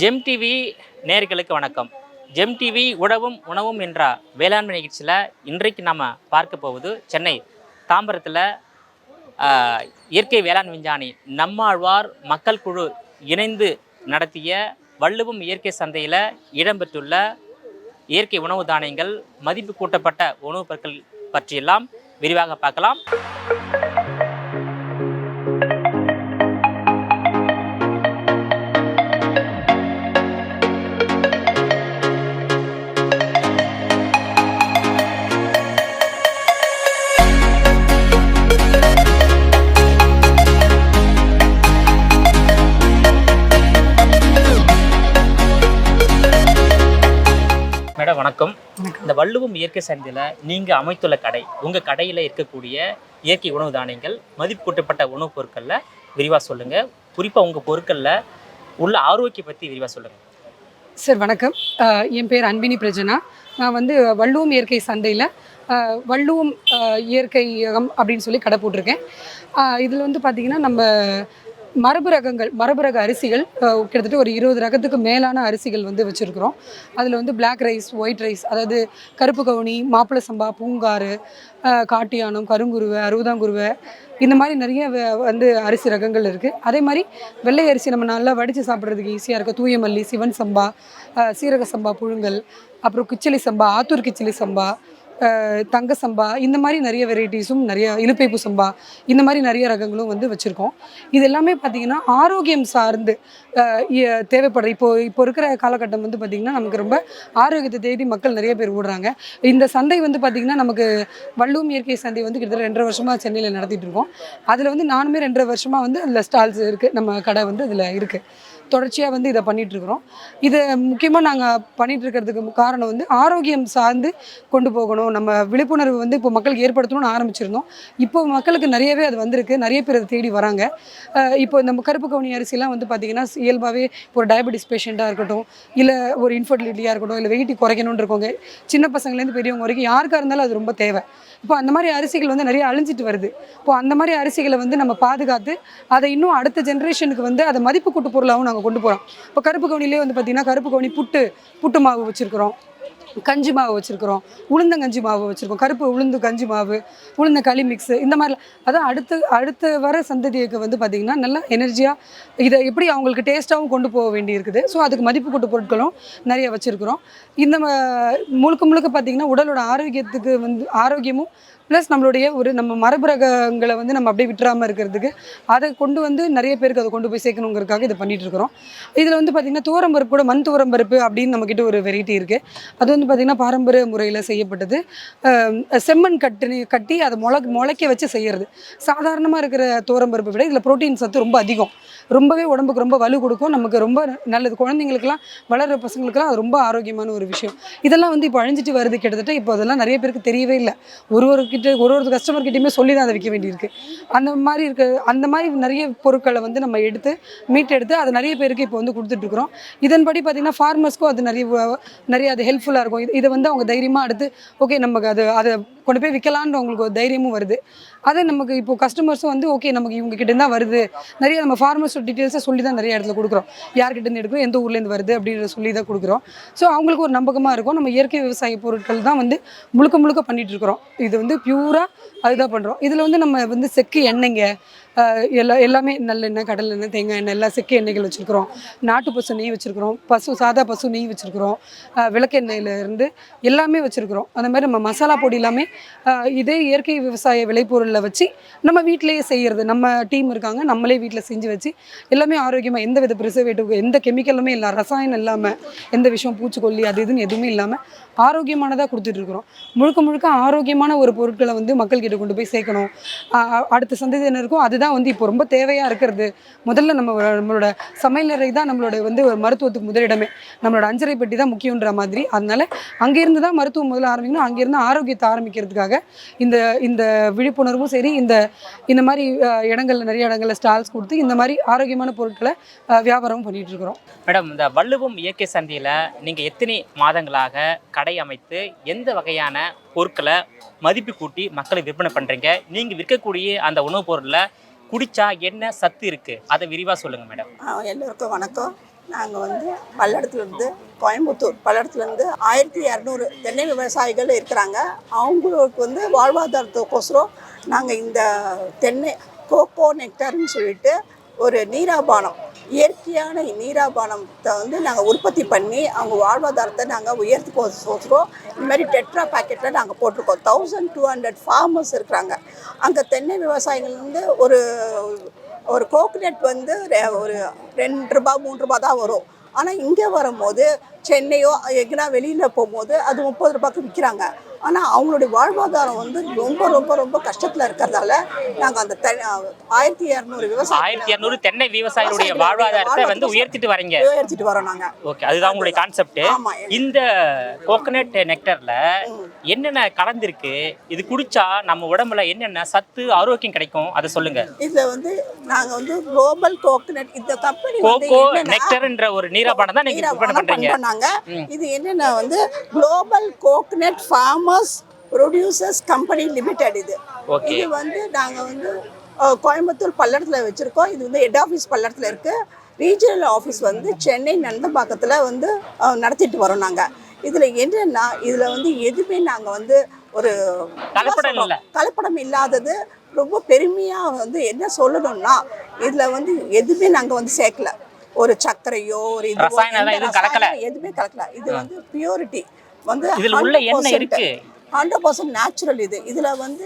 GeM TV நேயர்களுக்கு வணக்கம். GeM TV உணவும் உணவும் என்ற வேளாண்மை நிகழ்ச்சியில் இன்றைக்கு நாம் பார்க்க போவது சென்னை தாம்பரத்தில் இயற்கை வேளாண் விஞ்ஞானி நம்மாழ்வார் மக்கள் குழு இணைந்து நடத்திய வள்ளுவம் இயற்கை சந்தையில் இடம்பெற்றுள்ள இயற்கை உணவு தானியங்கள், மதிப்பு கூட்டப்பட்ட உணவுப் பொருட்கள் பற்றியெல்லாம் விரிவாக பார்க்கலாம். மேடம் வணக்கம். இந்த வள்ளுவம் இயற்கை சந்தையில் நீங்கள் அமைத்துள்ள கடை, உங்கள் கடையில் இருக்கக்கூடிய இயற்கை உணவு தானியங்கள், மதிப்பு கூட்டப்பட்ட உணவுப் பொருட்களில் விரிவாக சொல்லுங்கள். குறிப்பாக உங்கள் பொருட்களில் உள்ள ஆரோக்கியம் பற்றி விரிவாக சொல்லுங்கள். சார் வணக்கம். என் பேர் அன்பினி பிரஜனா. நான் வள்ளுவம் இயற்கை சந்தையில் வள்ளுவம் இயற்கையகம் அப்படின்னு சொல்லி கடை போட்டிருக்கேன். இதில் பார்த்திங்கன்னா நம்ம மரபு ரக அரிசிகள் கிட்டத்தட்ட ஒரு 20 ரகத்துக்கு மேலான அரிசிகள் வச்சுருக்குறோம். அதில் பிளாக் ரைஸ், ஒயிட் ரைஸ், அதாவது கருப்பு கவுனி, மாப்பிள்ளை சம்பா, பூங்காறு, காட்டியானம், கருங்குருவை, அறுபதாங்குருவை, இந்த மாதிரி நிறைய அரிசி ரகங்கள் இருக்குது. அதே மாதிரி வெள்ளை அரிசி நம்ம நல்லா வடித்து சாப்பிட்றதுக்கு ஈஸியாக இருக்குது. தூய மல்லி, சிவன் சம்பா, சீரக சம்பா புழுங்கல், அப்புறம் கிச்சிலி சம்பா, ஆத்தூர் கிச்சிலி சம்பா, தங்க சம்பா, இந்த மாதிரி நிறைய வெரைட்டிஸும், நிறைய இலுப்பைப்பு சம்பா, இந்த மாதிரி நிறைய ரகங்களும் வச்சுருக்கோம். இது எல்லாமே பார்த்திங்கன்னா ஆரோக்கியம் சார்ந்து தேவைப்படுற இப்போ இருக்கிற காலகட்டம் பார்த்திங்கன்னா நமக்கு ரொம்ப ஆரோக்கியத்தை தேடி மக்கள் நிறைய பேர் ஓடுறாங்க. இந்த சந்தை பார்த்திங்கன்னா நமக்கு வள்ளுவம் இயற்கை சந்தை கிட்டத்தட்ட 2.5 வருஷமாக சென்னையில் நடத்திட்டு இருக்கோம். அதில் நானுமே 2.5 வருஷமாக அதில் ஸ்டால்ஸ் இருக்குது, நம்ம கடை அதில் இருக்குது. தொடர்ச்சியாக இதை பண்ணிகிட்ருக்குறோம். இதை முக்கியமாக நாங்கள் பண்ணிகிட்ருக்கிறதுக்கு காரணம் ஆரோக்கியம் சார்ந்து கொண்டு போகணும், நம்ம விழிப்புணர்வு இப்போ மக்களுக்கு ஏற்படுத்தணும்னு ஆரம்பிச்சிருந்தோம். இப்போ மக்களுக்கு நிறையவே அது வந்திருக்கு, நிறைய பேர் அதை தேடி வராங்க. இப்போ நம்ம கருப்பு கவுனி அரிசிலாம் பார்த்திங்கன்னா இயல்பாகவே ஒரு டயபெட்டிஸ் பேஷண்ட்டாக இருக்கட்டும், இல்லை ஒரு இன்ஃபர்டிலிட்டியாக இருக்கட்டும், இல்லை வெயிட் குறைக்கணும்னு இருக்கவங்க, சின்ன பசங்கள்லேருந்து பெரியவங்க வரைக்கும் யாருக்காக இருந்தாலும் அது ரொம்ப தேவை. இப்போ அந்த மாதிரி அரிசிகள் நிறைய அழிஞ்சிட்டு வருது. இப்போ அந்த மாதிரி அரிசிகளை நம்ம பாதுகாத்து அதை இன்னும் அடுத்த ஜென்ரேஷனுக்கு அதை மதிப்பு கூட்டு பொருளாகவும் நாங்கள் கொண்டு போகிறோம். இப்போ கருப்பு கவுனிலே பார்த்திங்கன்னா கருப்பு கவுனி புட்டு மாவு வச்சுருக்கிறோம், கஞ்சி மாவு வச்சுருக்கிறோம், உளுந்தங்கஞ்சி மாவு வச்சுருக்கோம், கருப்பு உளுந்து கஞ்சி மாவு, உளுந்த களி மிக்ஸு, இந்த மாதிரி. அதான் அடுத்து வர சந்ததிக்கு பார்த்திங்கன்னா நல்லா எனர்ஜியாக இதை எப்படி அவங்களுக்கு டேஸ்ட்டாகவும் கொண்டு போக வேண்டி இருக்குது. ஸோ அதுக்கு மதிப்பு கூட்டு பொருட்களும் நிறைய வச்சுருக்கிறோம். இந்த முழுக்க பார்த்திங்கன்னா உடலோட ஆரோக்கியத்துக்கு ஆரோக்கியமும் ப்ளஸ் நம்மளுடைய நம்ம மரபு ரகங்களை நம்ம அப்படியே விட்டுறாமல் இருக்கிறதுக்கு அதை கொண்டு நிறைய பேருக்கு அதை கொண்டு போய் சேர்க்கணுங்கிறதுக்காக இதை பண்ணிகிட்டு இருக்கிறோம். இதில் பார்த்திங்கன்னா துவரம்பருப்பு கூட மண் துவரம்பருப்பு அப்படின்னு நம்மக்கிட்ட ஒரு வெரைட்டி இருக்குது. அது பார்த்திங்கன்னா பாரம்பரிய முறையில் செய்யப்பட்டது. செம்மண் கட்டி அதை முளைக்க வச்சு செய்கிறது. சாதாரணமாக இருக்கிற துவரம்பருப்பை விட இதில் ப்ரோட்டீன் சத்து ரொம்ப அதிகம், ரொம்பவே உடம்புக்கு ரொம்ப வலு கொடுக்கும், நமக்கு ரொம்ப நல்லது. குழந்தைங்களுக்குலாம், வளர்கிற பசங்களுக்குலாம் அது ரொம்ப ஆரோக்கியமான ஒரு விஷயம். இதெல்லாம் இப்போ அழிஞ்சிட்டு வருது. கிட்டத்தட்ட இப்போ அதெல்லாம் நிறைய பேருக்கு தெரியவே இல்லை. ஒரு கஸ்டமர்கிட்டையுமே சொல்லி தான் அதை விற்க வேண்டியிருக்கு. அந்த மாதிரி நிறைய பொருட்களை நம்ம மீட்டெடுத்து அதை நிறைய பேருக்கு இப்போ கொடுத்துட்ருக்குறோம். இதன்படி பார்த்திங்கன்னா ஃபார்மர்ஸ்க்கும் அது நிறைய அது ஹெல்ப்ஃபுல்லாக இருக்கும். இதை அவங்க தைரியமாக அடுத்து ஓகே நமக்கு அதை கொண்டு போய் விற்கலான்ற அவங்களுக்கு ஒரு தைரியமும் வருது. அதை நமக்கு இப்போ கஸ்டமர்ஸும் ஓகே நமக்கு இவங்க கிட்டே தான் வருது, நிறைய நம்ம ஃபார்மர்ஸ் டீட்டெயில்ஸை சொல்லி தான் நிறைய இடத்துல கொடுக்குறோம். யார்கிட்டேருந்து எடுக்கிறோம், எந்த ஊர்லேருந்து வருது அப்படின்ற சொல்லி தான் கொடுக்குறோம். ஸோ அவங்களுக்கு ஒரு நம்பகமாக இருக்கும். நம்ம இயற்கை விவசாய பொருட்கள் தான் முழுக்க பண்ணிகிட்ருக்குறோம். இது பியூராக அதுதான் பண்ணுறோம். இதில் நம்ம செக்கு எண்ணெய்ங்க, எல்லாமே நல்லெண்ணெய், கடலெண்ணெய், தேங்காய் எண்ணெய், எல்லா செக்கு எண்ணெய்கள் வச்சுருக்கிறோம். நாட்டு பசு நெய் வச்சுருக்கிறோம், சாதா பசு நெய் வச்சுருக்கிறோம், விளக்கெண்ணெயிலேருந்து எல்லாமே வச்சுருக்கிறோம். அந்த மாதிரி நம்ம மசாலா பொடி எல்லாமே இதே இயற்கை விவசாய விளைபொருளில் வச்சு நம்ம வீட்டிலேயே செய்கிறது. நம்ம டீம் இருக்காங்க, நம்மளே வீட்டில் செஞ்சு வச்சு எல்லாமே ஆரோக்கியமாக, எந்த வித ப்ரிசர்வேட்டிவ், எந்த கெமிக்கலுமே இல்லை, ரசாயனம் இல்லாமல், எந்த விஷயம் பூச்சிக்கொல்லி அது இதுன்னு எதுவுமே இல்லாமல் ஆரோக்கியமானதாக கொடுத்துட்ருக்குறோம். முழுக்க ஆரோக்கியமான ஒரு பொருட்களை மக்கள்கிட்ட கொண்டு போய் சேர்க்கணும். அடுத்த சந்ததியினருக்கும் அதுதான் இப்போ ரொம்ப தேவையாக இருக்கிறது. முதல்ல நம்மளோட சமையலறை தான் நம்மளோட ஒரு மருத்துவத்துக்கு முதலிடமே. நம்மளோட அஞ்சரை பெட்டி தான் முக்கியன்ற மாதிரி. அதனால அங்கேருந்து தான் மருத்துவம் முதல்ல ஆரம்பிக்கணும். அங்கேருந்து ஆரோக்கியத்தை ஆரம்பிக்கிறதுக்காக இந்த விழிப்புணர்வும் சரி, இந்த மாதிரி நிறைய இடங்களில் ஸ்டால்ஸ் கொடுத்து இந்த மாதிரி ஆரோக்கியமான பொருட்களை வியாபாரமும் பண்ணிட்டு இருக்கிறோம். மேடம், இந்த வள்ளுவம் இயற்கை சந்தையில் நீங்கள் எத்தனை மாதங்களாக கடை அமைத்து எந்த வகையான பொருட்களை மதிப்பு கூட்டி மக்களை விற்பனை பண்ணுறீங்க? நீங்கள் விற்கக்கூடிய அந்த உணவுப் பொருளில் குடிச்சா என்ன சத்து இருக்குது, அதை விரிவாக சொல்லுங்கள் மேடம். எல்லோருக்கும் வணக்கம். நாங்கள் வந்து பல்லடத்துலேருந்து கோயம்புத்தூர் பல்லடத்துலேருந்து 1200 தென்னை விவசாயிகள் இருக்கிறாங்க. அவங்களுக்கு வந்து வாழ்வாதாரத்துக்கோசரம் நாங்கள் இந்த தென்னை கோகோ நெக்டார்னு சொல்லிட்டு ஒரு நீராபானம், இயற்கையான நீராபானத்தை வந்து நாங்கள் உற்பத்தி பண்ணி அவங்க வாழ்வாதாரத்தை நாங்கள் உயர்த்துக்கோசரம் இந்த மாதிரி டெட்ரா பேக்கெட்டில் நாங்கள் போட்டிருக்கோம். 1200 ஃபார்மர்ஸ் இருக்கிறாங்க. அங்கே தென்னை விவசாயிகள் வந்து ஒரு கோகனட் வந்து ஒரு 2 ரூபா 3 ரூபா தான் வரும். ஆனால் இங்கே வரும்போது சென்னையோ எங்கன்னா வெளியில் போகும்போது அது 30 ரூபாய்க்கு விற்கிறாங்க. ஆனால் அவங்களுடைய வாழ்வாதாரம் வந்து ரொம்ப ரொம்ப ரொம்ப கஷ்டத்தில் இருக்கிறதால நாங்கள் அந்த 1200 விவசாயம் 1200 தென்னை விவசாயிகளுடைய வாழ்வாதாரத்தை வந்து உயர்த்திட்டு வரோம் நாங்கள். ஓகே, அதுதான் உங்களுடைய கான்செப்ட். ஆமாம். இந்த கோகனட் நெக்டர்ல என்னென்ன கலந்துருக்கு, இது குடிச்சா நம்ம உடம்புல என்னென்ன சத்து ஆரோக்கியம் கிடைக்கும் அதை சொல்லுங்க. இதில் வந்து நாங்கள் வந்து குளோபல் கோகனட் இந்த கம்பெனி கோகோ நெக்டர்ன்ற ஒரு நீராபானம் தான் நீங்க பண்றாங்க. இது என்னன்னா வந்து global coconut farmers producers company limited. இது வந்து நாங்கள் வந்து கோயம்புத்தூர் பல்லடத்தில் வச்சுருக்கோம். இது வந்து ஹெட் ஆஃபீஸ் பல்லடத்தில் இருக்குது. ரீஜனல் ஆஃபீஸ் வந்து சென்னை நந்தம்பாக்கத்தில் வந்து நடத்திட்டு வரோம் நாங்கள். இதில் என்னென்னா இதில் வந்து எதுவுமே நாங்கள் வந்து ஒரு கலப்படம் இல்லாதது ரொம்ப பெருமையாக வந்து என்ன சொல்லணும்னா இதில் வந்து எதுவுமே நாங்கள் வந்து சேர்க்கல. ஒரு சர்க்கரையோ ஒரு எதுவுமே கலக்கல. இது வந்து பியூரிட்டி வந்து 100% நேச்சுரல். இதில் வந்து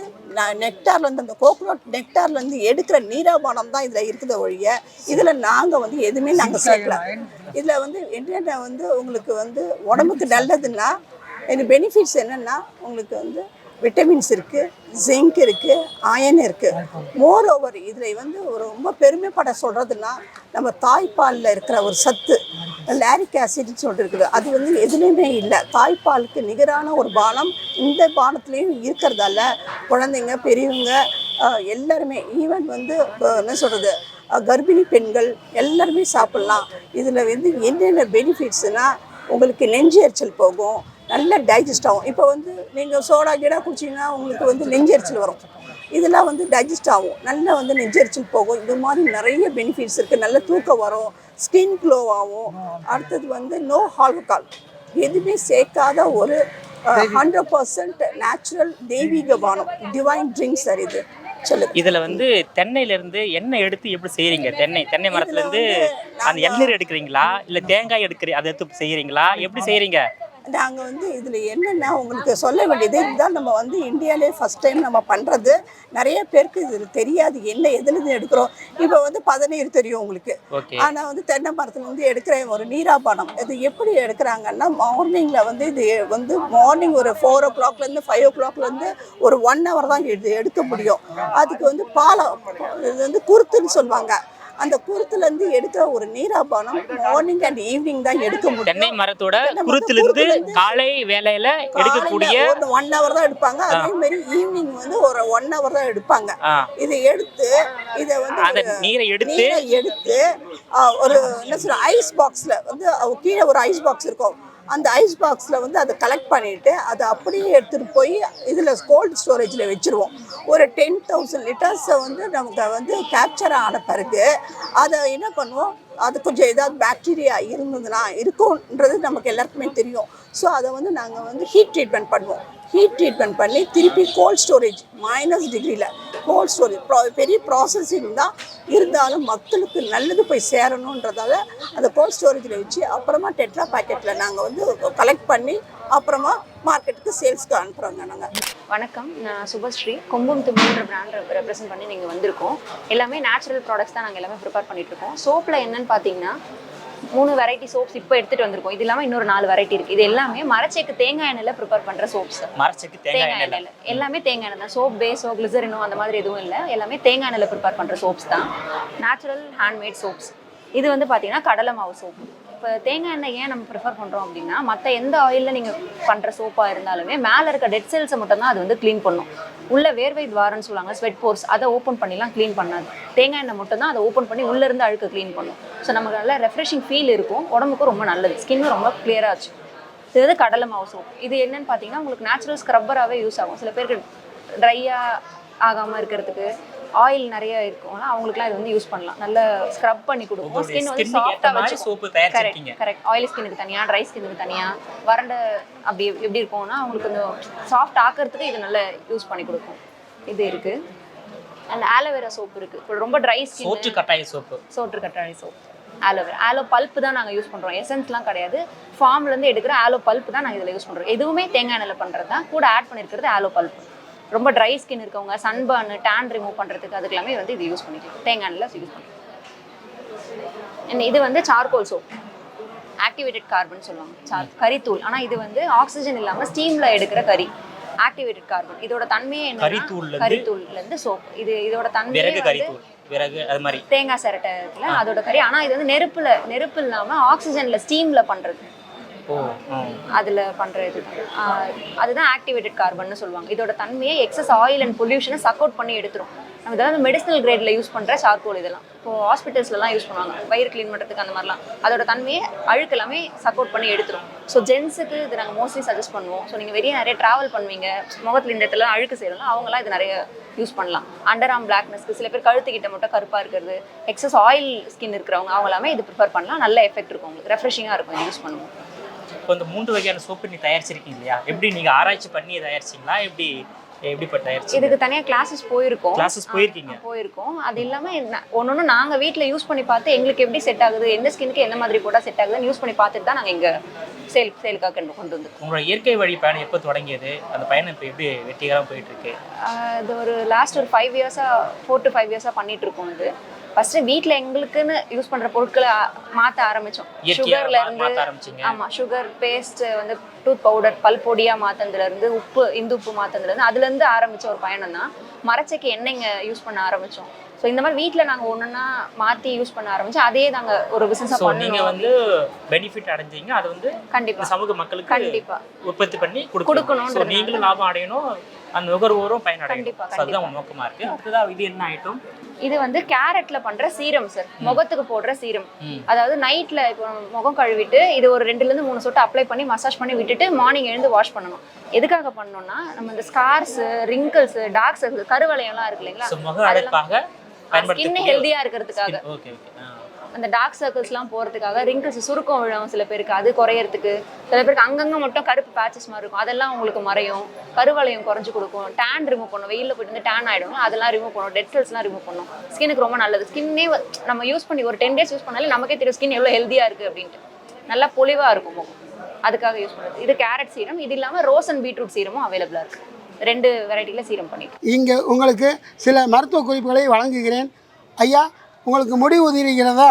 நெக்டார்லேருந்து அந்த கோகோனட் நெக்டார்லேருந்து எடுக்கிற நீராபானம் தான் இதில் இருக்குது ஒழிய இதில் நாங்கள் வந்து எதுவுமே நாங்கள் சேர்க்கல. இதில் வந்து என்னென்ன வந்து உங்களுக்கு வந்து உடம்புக்கு நல்லதுன்னா பெனிஃபிட்ஸ் என்னென்னா உங்களுக்கு வந்து விட்டமின்ஸ் இருக்குது, ஜிங்க் இருக்குது, அயன் இருக்குது. மோர் ஓவர் இதில் வந்து ஒரு ரொம்ப பெருமைப்பட சொல்கிறதுனா நம்ம தாய்ப்பாலில் இருக்கிற ஒரு சத்து லாரிக் ஆசிட்னு சொல்லிட்டு இருக்குது. அது வந்து எதுலேயுமே இல்லை. தாய்ப்பாலுக்கு நிகரான ஒரு பானம் இந்த பானத்துலேயும் இருக்கிறதால குழந்தைங்க பெரியவங்க எல்லாருமே ஈவன் வந்து என்ன சொல்கிறது கர்ப்பிணி பெண்கள் எல்லாருமே சாப்பிட்லாம். இதில் வந்து என்னென்ன பெனிஃபிட்ஸ்னால் உங்களுக்கு நெஞ்சு எரிச்சல் போகும், நல்ல டைஜஸ்ட் ஆகும். இப்போ வந்து நீங்கள் சோடா கீடா குடிச்சிங்கன்னா உங்களுக்கு வந்து நெஞ்செரிச்சல் வரும். இதெல்லாம் வந்து டைஜஸ்ட் ஆகும், நல்லா வந்து நெஞ்செரிச்சல் போகும். இது மாதிரி நிறைய பெனிஃபிட்ஸ் இருக்குது. நல்ல தூக்கம் வரும், ஸ்கின் க்ளோ ஆகும். அடுத்தது வந்து நோ ஆல்கஹால், எதுவுமே சேர்க்காத ஒரு 100% நேச்சுரல் தெய்வீக பானம், டிவைன் ட்ரிங்க்ஸ். சார் இது சொல்லுங்க. இதில் வந்து தென்னையிலேருந்து எண்ணெய் எடுத்து எப்படி செய்கிறீங்க? தென்னை மரத்துலேருந்து அந்த எண்ணெய் எடுக்கிறீங்களா இல்லை தேங்காய் அதை எடுத்து செய்கிறீங்களா? எப்படி செய்கிறீங்க? நாங்கள் வந்து இதில் என்னென்னா உங்களுக்கு சொல்ல வேண்டியது இதுதான். நம்ம வந்து இந்தியாவிலே ஃபஸ்ட் டைம் நம்ம பண்ணுறது. நிறைய பேருக்கு இதில் தெரியாது என்ன எதுலேருந்து எடுக்கிறோம். இப்போ வந்து பதநீர் தெரியும் உங்களுக்கு, ஆனால் வந்து தென்னை மரத்துலேருந்து எடுக்கிற ஒரு நீராபானம் இது எப்படி எடுக்கிறாங்கன்னா மார்னிங்கில் வந்து இது வந்து மார்னிங் ஒரு 4 o'clockலேருந்து 5 o'clockலேருந்து ஒரு 1 hour தான் இது எடுக்க முடியும். அதுக்கு வந்து பாலம் இது வந்து குருத்துன்னு சொல்லுவாங்க. அந்த குருத்துலேருந்து எடுக்கிற ஒரு நீராபானம் மார்னிங் அண்ட் ஈவினிங் தான் எடுக்க முடியும். தென்னை மரத்தோட குருத்திலிருந்து காலை வேலையில எடுக்கக்கூடிய 1 hour தான் எடுப்பாங்க. அதே மாதிரி ஈவினிங் வந்து ஒரு 1 hour தான் எடுப்பாங்க. இதை எடுத்து இதை வந்து அந்த நீரை எடுத்து ஒரு என்ன சொல்ற ஐஸ் பாக்ஸில் வந்து கீழே ஒரு ஐஸ் பாக்ஸ் இருக்கும். அந்த ஐஸ் பாக்ஸில் வந்து அதை கலெக்ட் பண்ணிவிட்டு அதை அப்படியே எடுத்துகிட்டு போய் இதில் கோல்டு ஸ்டோரேஜில் வச்சுருவோம். ஒரு 10,000 லிட்டர்ஸை வந்து நமக்கு வந்து கேப்சர் ஆன பிறகு அதை என்ன பண்ணுவோம், அது கொஞ்சம் ஏதாவது பாக்டீரியா இருக்குன்றது நமக்கு எல்லாருக்குமே தெரியும். ஸோ அதை வந்து நாங்கள் வந்து ஹீட் ட்ரீட்மெண்ட் பண்ணுவோம். ஹீட் ட்ரீட்மெண்ட் பண்ணி திருப்பி கோல்ட் ஸ்டோரேஜ் -டிகிரியில் கோல்ட் ஸ்டோரேஜ் பெரிய ப்ராசஸிங் தான் இருந்தாலும் மக்களுக்கு நல்லது போய் சேரணுன்றதால அந்த கோல்ட் ஸ்டோரேஜில் வச்சு அப்புறமா டெட்ரா பேக்கெட்டில் நாங்கள் வந்து கலெக்ட் பண்ணி அப்புறமா மார்க்கெட்டுக்கு சேல்ஸ்க்கு அனுப்புகிறோங்க. நாங்கள் வணக்கம், நான் சுபஸ்ரீ. கொம்பும் தும்புன்ற பிராண்ட் ரெப்ரசென்ட் பண்ணி நீங்கள் வந்திருக்கோம். எல்லாமே நேச்சுரல் ப்ராடக்ட்ஸ் தான் நாங்கள் எல்லாமே ப்ரிப்பேர் பண்ணிகிட்ருக்கோம். சோப்பில் என்னென்னு பார்த்தீங்கன்னா 3 வெரைட்டி சோப்ஸ் இப்போ எடுத்துகிட்டு வந்திருக்கோம். இது இல்லாமல் இன்னொரு 4 வெரைட்டி இருக்குது. இது எல்லாமே மரச்செக்கு தேங்காய் எண்ணெயில் ப்ரிப்பேர் பண்ணுற சோப்ஸ். மரச்செக்கு தேங்காய் எண்ணெயில் எல்லாமே தேங்காய் எண்ணெய் தான். சோப் பேஸோ கிளிசரினோ அந்த மாதிரி எதுவும் இல்லை. எல்லாமே தேங்காய் எண்ணெயில் ப்ரிப்பேர் பண்ணுற சோப்ஸ் தான். Natural handmade soaps. இது வந்து பார்த்தீங்கன்னா கடலை மாவு சோப்பு. இப்போ தேங்காய் எண்ணெய் ஏன் நம்ம ப்ரிஃபர் பண்ணுறோம் அப்படின்னா மற்ற எந்த ஆயிலில் நீங்கள் பண்ணுற சோப்பாக இருந்தாலுமே மேலே இருக்க டெட் செல்ஸை மட்டும்தான் அது வந்து க்ளீன் பண்ணும். உள்ள வேர்வை துவாரன்னு சொல்லுவாங்க, ஸ்வெட் போர்ஸ், அதை ஓப்பன் பண்ணிலாம் க்ளீன் பண்ணாது. தேங்காய் எண்ணெய் மட்டும்தான் அதை ஓப்பன் பண்ணி உள்ளேருந்து அழுக்க க்ளீன் பண்ணும். ஸோ நமக்கு நல்ல ரெஃப்ரெஷிங் ஃபீல் இருக்கும், உடம்புக்கும் ரொம்ப நல்லது, ஸ்கின்னும் ரொம்ப கிளியராக ஆச்சு. இது வந்து கடலை மாவு சோப். இது என்னென்னு பார்த்தீங்கன்னா உங்களுக்கு நேச்சுரல் ஸ்க்ரப்பராகவே யூஸ் ஆகும். சில பேருக்கு ட்ரையாக ஆகாமல் இருக்கிறதுக்கு, ஆயில் நிறைய இருக்கும்ல அவங்களுக்குலாம் இது வந்து யூஸ் பண்ணலாம். நல்ல ஸ்க்ரப் பண்ணி கொடுக்கும். ஸ்கின் வந்து சாஃப்டாக வச்சு சோப்பு கரெக்ட் தயாரிச்சிருக்கீங்க. கரெக்ட். ஆயில் ஸ்கின்னுக்கு தனியாக, ட்ரை ஸ்கின்னுக்கு தனியாக, வறண்ட அப்படி எப்படி இருக்கும்னா அவங்களுக்கு கொஞ்சம் சாஃப்ட் ஆக்கிறதுக்கு இது நல்ல யூஸ் பண்ணி கொடுக்கும். இது இருக்குது. அண்ட் ஆலோவேரா சோப் இருக்குது. இப்போ ரொம்ப ட்ரை ஸ்கின் சோற்று கட்டாய சோப்பு. சோற்று கற்றாழை சோப். ஆலோ பல்ப்பு தான் நாங்கள் யூஸ் பண்ணுறோம். எசன்ஸ்லாம் கிடையாது. ஃபார்ம்லேருந்து எடுக்கிற ஆலோ பல்ப்பு தான் நாங்கள் இதில் யூஸ் பண்ணுறோம். எதுவுமே தேங்காய் எண்ணெயில் பண்ணுறது தான். கூட ஆட் பண்ணியிருக்கிறது ஆலோ பல்ப்பு. ரொம்ப ட்ரை ஸ்கின் இருக்கவங்க சன்பர்ன் டேன் ரிமூவ் பண்ணுறதுக்கு அதுக்கெல்லாமே வந்து இது யூஸ் பண்ணிக்கலாம். தேங்காய் எண்ணெயில் யூஸ் பண்ணிக்கலாம். இது வந்து சார்கோல் சோப். ஆக்டிவேட்டட் கார்பன் சொல்லுவாங்க. கரித்தூள். ஆனால் இது வந்து ஆக்சிஜன் இல்லாமல் ஸ்டீமில் எடுக்கிற கறி. Activated carbon. இதோட தன்மையே என்ன? கரித்தூள்லேருந்து சோப். இதோட தன்மையே விறகு அது மாதிரி தேங்காய் சிரட்டை இருக்குல்ல அதோட கறி. ஆனால் இது வந்து நெருப்பு இல்லாமல் ஆக்சிஜனில் ஸ்டீமில் பண்ணுறது. அதில் பண்ணுற இது அதுதான் ஆக்டிவேட்டட் கார்பன்னு சொல்லுவாங்க. இதோட தன்மையை எக்ஸஸ் ஆயில் அண்ட் பொல்யூஷனை சக் அவுட் பண்ணி எடுத்துரும். நம்ம இதெல்லாம் மெடிசனல் கிரேடில் யூஸ் பண்ணுற சார்கோல். இதெல்லாம் இப்போது ஹாஸ்பிட்டல்ஸ்லாம் யூஸ் பண்ணுவாங்க வயிறு க்ளீன் பண்ணுறதுக்கு அந்த மாதிரிலாம். அதோட தன்மையை அழுக்கு எல்லாமே சக் அவுட் பண்ணி எடுத்துரும். ஸோ ஜென்ஸுக்கு இது நாங்கள் மோஸ்ட்லி சஜஸ்ட் பண்ணுவோம். ஸோ நீங்கள் நிறைய ட்ராவல் பண்ணுவீங்க, முகத்தில் இந்த இடத்துல அழுக்கு செய்யலாம், அவங்களாம் இது நிறைய யூஸ் பண்ணலாம். அண்டர் ஆர்ம் பிளாக்னஸ்க்கு சில பேர் கழுத்துக்கிட்ட மட்டும் கருப்பாக இருக்கிறது, எக்ஸஸ் ஆயில் ஸ்கின் இருக்கிறவங்க அவங்களாமே இது ப்ரிஃபர் பண்ணலாம். நல்ல எஃபெக்ட் இருக்கும் உங்களுக்கு, ரெஃப்ரெஷிங்காக இருக்கும் இது யூஸ் பண்ணுவோம். இப்போ இந்த 3 வகையான சோப்பு நீ தயாரிச்சிருக்கீங்க இல்லையா? எப்படி நீங்கள் ஆராய்ச்சி பண்ணி தயாரிச்சிங்களா? எப்படிப்பட்ட தயாரிச்சு? இதுக்கு தனியாக கிளாஸஸ் போயிருக்கோம். போயிருக்கோம். அது இல்லாமல் ஒன்று நாங்கள் வீட்டில் யூஸ் பண்ணி பார்த்து எங்களுக்கு எப்படி செட் ஆகுது, எந்த ஸ்கின்னுக்கு எந்த மாதிரி போட்டால் செட் ஆகுதுன்னு யூஸ் பண்ணி பார்த்துட்டு தான் நாங்கள் இங்கே சேலுக்காக கொண்டு வந்து. உங்களோட இயற்கை வழி பயணம் எப்போ தொடங்கியது? அந்த பயணம் இப்போ எப்படி வெற்றிகரமாக போயிட்டு இருக்கு? இது ஒரு லாஸ்ட் ஒரு 5 இயர்ஸாக 4 to 5 இயர்ஸாக பண்ணிட்டு இருக்கோம். இது ஃபர்ஸ்ட் வீட்டில் எங்களுக்குன்னு யூஸ் பண்ணுற பொருட்களை மாற்ற ஆரம்பித்தோம். சுகர்லேருந்து சுகர் பேஸ்ட் வந்து டூத் பவுடர் பல் பொடியாக மாற்றினதுலேருந்து இந்து உப்பு மாற்றினதுலேருந்து அதுலேருந்து ஆரம்பித்த ஒரு பயணம் தான். மரச்செக்கு எண்ணெய்ங்க யூஸ் பண்ண ஆரம்பித்தோம். ஸோ இந்த மாதிரி வீட்டில் நாங்கள் ஒன்றுன்னா மாற்றி யூஸ் பண்ண ஆரம்பித்தோம். அதே நாங்கள் ஒரு பிஸ்னஸாக பண்ணோம். நீங்கள் வந்து பெனிஃபிட் அடைஞ்சிங்க, அது வந்து கண்டிப்பாக சமூக மக்களுக்கு கண்டிப்பாக உற்பத்தி பண்ணி கொடுக்கணும். நீங்களும் லாபம் அடையணும், அந்த நுகர்வோரும் பயனடையணும். அதுதான் நோக்கமாக இருக்குது. அடுத்ததாக இது என்ன ஐட்டம்? இது வந்து கேரட்ல பண்ற சீரம் சார். முகத்துக்கு போடுற சீரம். அதாவது நைட்ல இப்போ முகம் கழுவிட்டு இது ஒரு 2 to 3 சொட்டு அப்ளை பண்ணி மசாஜ் பண்ணி விட்டுட்டு மார்னிங் எழுந்து வாஷ் பண்ணணும். எதுக்காக பண்ணோம்னா நம்ம இந்த ஸ்கார்ஸ், ரிங்கிள்ஸ், டார்க் சர்க்கிள், கருவளையம்லாம் இருக்கு இல்லைங்களா, ஸ்கின் ஹெல்தியா இருக்கிறதுக்காக, அந்த டார்க் சர்க்கிள்ஸ்லாம் போகிறதுக்காக, ரிங்கிள்ஸ் சுருக்கம் விழும் சில பேருக்கு, அது குறையறதுக்கு, சில பேருக்கு அங்கங்கே மட்டும் கருப்பு பேச்சஸ் மாதிரி இருக்கும், அதெல்லாம் உங்களுக்கு மறையும். கருவளையம் குறைஞ்சி கொடுக்கும். டேன் ரிமூவ் பண்ணும். வெயிலில் போயிட்டு வந்து டேன் ஆகிடும், அதெல்லாம் ரிமூவ் பண்ணும். டெட் செல்ஸ்லாம் ரிமூவ் பண்ணும். ஸ்கின்னுக்கு ரொம்ப நல்லது. ஸ்கின்னே நம்ம யூஸ் பண்ணி ஒரு 10 days யூஸ் பண்ணாலே நமக்கே தெரியும் ஸ்கின் எவ்வளோ ஹெல்தியாக இருக்குது அப்படின்ட்டு. நல்லா பொலிவாக இருக்கும் முகம். அதுக்காக யூஸ் பண்ணுறது. இது கேரட் சீரம். இது இல்லாமல் ரோஸ் அண்ட் பீட்ரூட் சீரமும் அவைலபிளாக இருக்குது. 2 வெரைட்டியில் சீரம் பண்ணிட்டு இங்கே உங்களுக்கு சில மருத்துவ குறிப்புகளை வழங்குகிறேன். ஐயா, உங்களுக்கு முடி உதிர்கிறதா?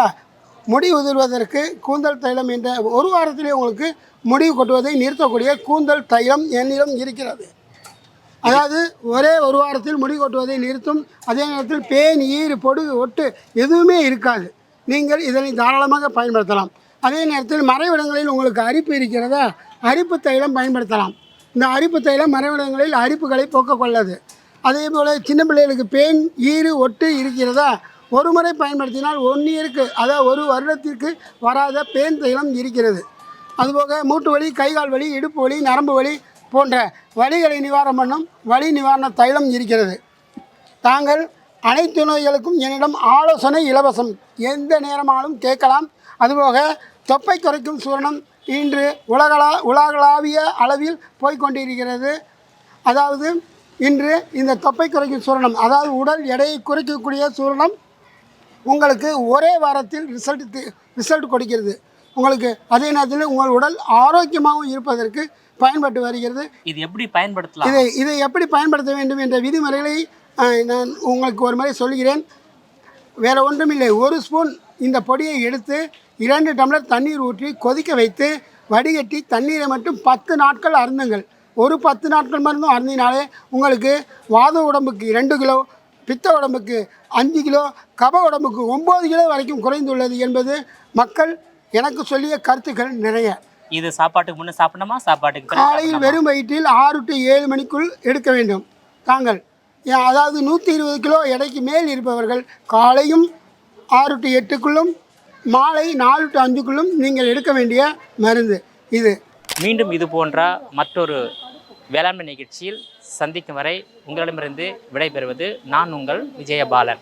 முடி உதிர்வதற்கு கூந்தல் தைலம் என்ற 1 வாரத்திலே உங்களுக்கு முடி கொட்டுவதை நிறுத்தக்கூடிய கூந்தல் தைலம் என்னிடம் இருக்கிறது. அதாவது ஒரே 1 வாரத்தில் முடி கொட்டுவதை நிறுத்தும். அதே நேரத்தில் பேன், ஈறு, பொடுகு, ஒட்டு எதுவுமே இருக்காது. நீங்கள் இதனை தாராளமாக பயன்படுத்தலாம். அதே நேரத்தில் மறைவிடங்களில் உங்களுக்கு அரிப்பு இருக்கிறதா? அரிப்பு தைலம் பயன்படுத்தலாம். இந்த அரிப்பு தைலம் மறைவிடங்களில் அரிப்புகளை போக்க கொள்ளது. அதே போல் சின்ன பிள்ளைகளுக்கு பேன், ஈறு, ஒட்டு இருக்கிறதா? ஒரு முறை பயன்படுத்தினால் 1 இயருக்கு, அதாவது 1 வருடத்திற்கு வராத பேன் தைலம் இருக்கிறது. அதுபோக மூட்டு வலி, கைகால் வலி, இடுப்பு வலி, நரம்பு வலி போன்ற வலிகளை நிவாரணம் பண்ணும் வலி நிவாரண தைலம் இருக்கிறது. தாங்கள் அனைத்து நோய்களுக்கும் என்னிடம் ஆலோசனை இலவசம். எந்த நேரமானாலும் கேட்கலாம். அதுபோக தொப்பை குறைக்கும் சூரணம் இன்று உலகளாவிய அளவில் போய்கொண்டிருக்கிறது. அதாவது இன்று இந்த தொப்பை குறைக்கும் சூரணம், அதாவது உடல் எடையை குறைக்கக்கூடிய சூரணம் உங்களுக்கு ஒரே வாரத்தில் ரிசல்ட் கொடுக்கிறது உங்களுக்கு. அதே நேரத்தில் உங்கள் உடல் ஆரோக்கியமாகவும் இருப்பதற்கு பயன்பட்டு வருகிறது. இது எப்படி பயன்படுத்தலாம்? இதை எப்படி பயன்படுத்த வேண்டும் என்ற விதிமுறைகளை நான் உங்களுக்கு ஒரு முறை சொல்கிறேன். வேறு ஒன்றுமில்லை. 1 ஸ்பூன் இந்த பொடியை எடுத்து 2 டம்ளர் தண்ணீர் ஊற்றி கொதிக்க வைத்து வடிகட்டி தண்ணீரை மட்டும் 10 நாட்கள் அருந்துங்கள். ஒரு 10 நாட்கள் மருந்தும் அருந்தினாலே உங்களுக்கு வாத உடம்புக்கு 2 கிலோ, பித்த உடம்புக்கு 5 கிலோ, கப உடம்புக்கு 9 கிலோ வரைக்கும் குறைந்துள்ளது என்பது மக்கள் எனக்கு சொல்லிய கருத்துக்கள் நிறைய. இது சாப்பாட்டுக்கு முன்னே சாப்பிடணுமா? சாப்பாட்டுக்கு காலையில் வெறும் வயிற்றில் 6 to 7 மணிக்குள் எடுக்க வேண்டும். தாங்கள் அதாவது 120 கிலோ எடைக்கு மேல் இருப்பவர்கள் காலையும் 6 to 8க்குள்ளும் மாலை 4 to 5க்குள்ளும் நீங்கள் எடுக்க வேண்டிய மருந்து இது. மீண்டும் இது போன்ற மற்றொரு வேளாண்மை நிகழ்ச்சியில் சந்திக்கும் வரை உங்களிடமிருந்து விடைபெறுவது நான் உங்கள் விஜயபாலன்.